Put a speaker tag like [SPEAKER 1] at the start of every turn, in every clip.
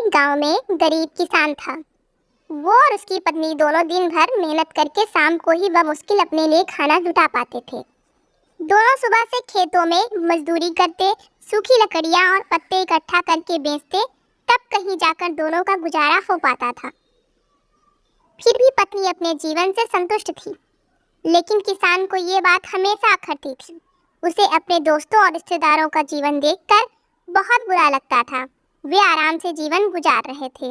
[SPEAKER 1] एक गांव में गरीब किसान था। वो और उसकी पत्नी दोनों दिन भर मेहनत करके शाम को ही बमुश्किल अपने लिए खाना जुटा पाते थे। दोनों सुबह से खेतों में मजदूरी करते, सूखी लकड़ियां और पत्ते इकट्ठा करके बेचते, तब कहीं जाकर दोनों का गुजारा हो पाता था। फिर भी पत्नी अपने जीवन से संतुष्ट थी, लेकिन किसान को ये बात हमेशा अखरती थी। उसे अपने दोस्तों और रिश्तेदारों का जीवन देखकर बहुत बुरा लगता था। वे आराम से जीवन गुजार रहे थे।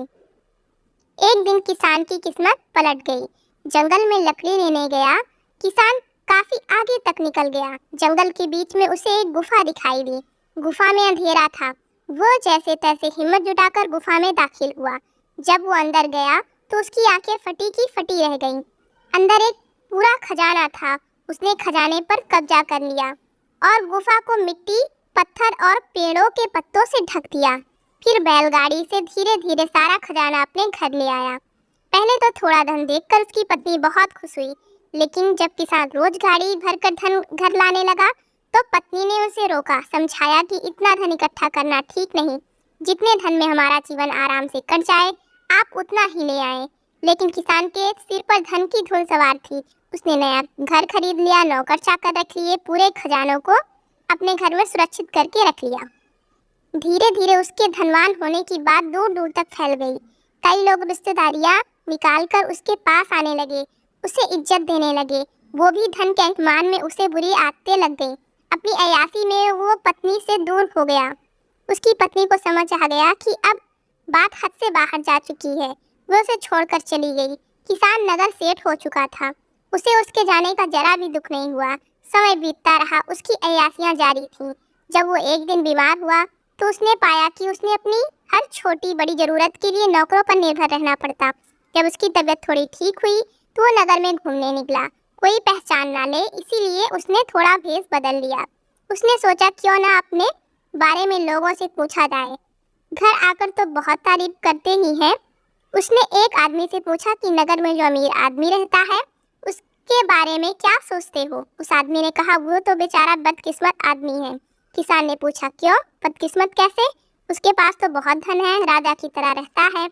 [SPEAKER 1] एक दिन किसान की किस्मत पलट गई। जंगल में लकड़ी लेने गया किसान काफी आगे तक निकल गया। जंगल के बीच में उसे एक गुफा दिखाई दी। गुफा में अंधेरा था। वो जैसे तैसे हिम्मत जुटाकर गुफा में दाखिल हुआ। जब वो अंदर गया तो उसकी आंखें फटी की फटी रह गईं। अंदर एक पूरा खजाना था। उसने खजाने पर कब्जा कर लिया और गुफा को मिट्टी, पत्थर और पेड़ों के पत्तों से ढक दिया। फिर बैलगाड़ी से धीरे धीरे सारा खजाना अपने घर ले आया। पहले तो थोड़ा धन देखकर उसकी पत्नी बहुत खुश हुई, लेकिन जब किसान रोज गाड़ी भरकर धन घर लाने लगा तो पत्नी ने उसे रोका, समझाया कि इतना धन इकट्ठा करना ठीक नहीं। जितने धन में हमारा जीवन आराम से कट जाए, आप उतना ही ले आए। लेकिन किसान के सिर पर धन की धूल सवार थी। उसने नया घर खरीद लिया, नौकर चाकर रख लिए, पूरे खजानों को अपने घर में सुरक्षित करके रख लिया। धीरे धीरे उसके धनवान होने की बात दूर दूर तक फैल गई। कई लोग रिश्तेदारियां निकालकर उसके पास आने लगे, उसे इज्जत देने लगे। वो भी धन के अभिमान में उसे बुरी आदतें लग गई। अपनी अय्याशी में वो पत्नी से दूर हो गया। उसकी पत्नी को समझ आ गया कि अब बात हद से बाहर जा चुकी है। वो उसे छोड़कर चली गई। किसान नगर सेठ हो चुका था। उसे उसके जाने का जरा भी दुख नहीं हुआ। समय बीतता रहा, उसकी अय्याशियां जारी थीं। जब वो एक दिन बीमार हुआ तो उसने पाया कि उसने अपनी हर छोटी बड़ी ज़रूरत के लिए नौकरों पर निर्भर रहना पड़ता। जब उसकी तबीयत थोड़ी ठीक हुई तो वो नगर में घूमने निकला। कोई पहचान ना ले, इसीलिए उसने थोड़ा भेष बदल लिया। उसने सोचा क्यों ना अपने बारे में लोगों से पूछा जाए। घर आकर तो बहुत तारीफ करते ही हैं। उसने एक आदमी से पूछा कि नगर में जो अमीर आदमी रहता है उसके बारे में क्या सोचते हो। उस आदमी ने कहा, वो तो बेचारा बदकिस्मत आदमी है। किसान ने पूछा, क्यों, बदकिस्मत कैसे? उसके पास तो बहुत धन है, राजा की तरह रहता है।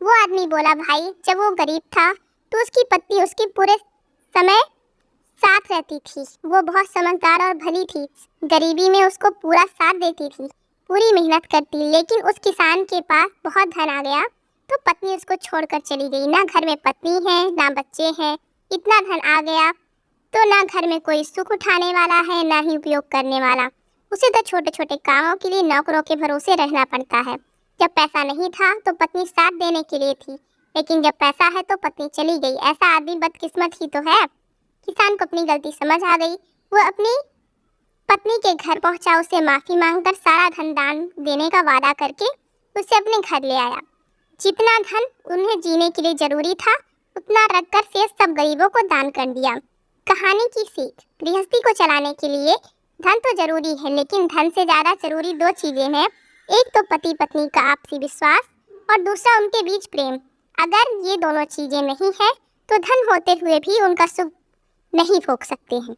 [SPEAKER 1] वो आदमी बोला, भाई, जब वो गरीब था तो उसकी पत्नी उसकी पूरे समय साथ रहती थी। वो बहुत समझदार और भली थी। गरीबी में उसको पूरा साथ देती थी, पूरी मेहनत करती। लेकिन उस किसान के पास बहुत धन आ गया तो पत्नी उसको छोड़कर चली गई। ना घर में पत्नी है, ना बच्चे हैं। इतना धन आ गया तो ना घर में कोई सुख उठाने वाला है, ना ही उपयोग करने वाला। उसे तो छोटे छोटे कामों के लिए नौकरों के भरोसे रहना पड़ता है। जब पैसा नहीं था तो पत्नी साथ देने के लिए थी, लेकिन जब पैसा है तो पत्नी चली गई। ऐसा आदमी बदकिस्मत ही तो है। किसान को अपनी गलती समझ आ गई। वो अपनी पत्नी के घर पहुंचा, उससे माफी मांगकर सारा धन दान देने का वादा करके उसे अपने घर ले आया। जितना धन उन्हें जीने के लिए जरूरी था उतना रखकर शेष सब गरीबों को दान कर दिया। कहानी की सीख, गृहस्थी को चलाने के लिए धन तो जरूरी है, लेकिन धन से ज्यादा जरूरी दो चीजें हैं। एक तो पति पत्नी का आपसी विश्वास और दूसरा उनके बीच प्रेम। अगर ये दोनों चीजें नहीं है तो धन होते हुए भी उनका सुख नहीं भोग सकते हैं।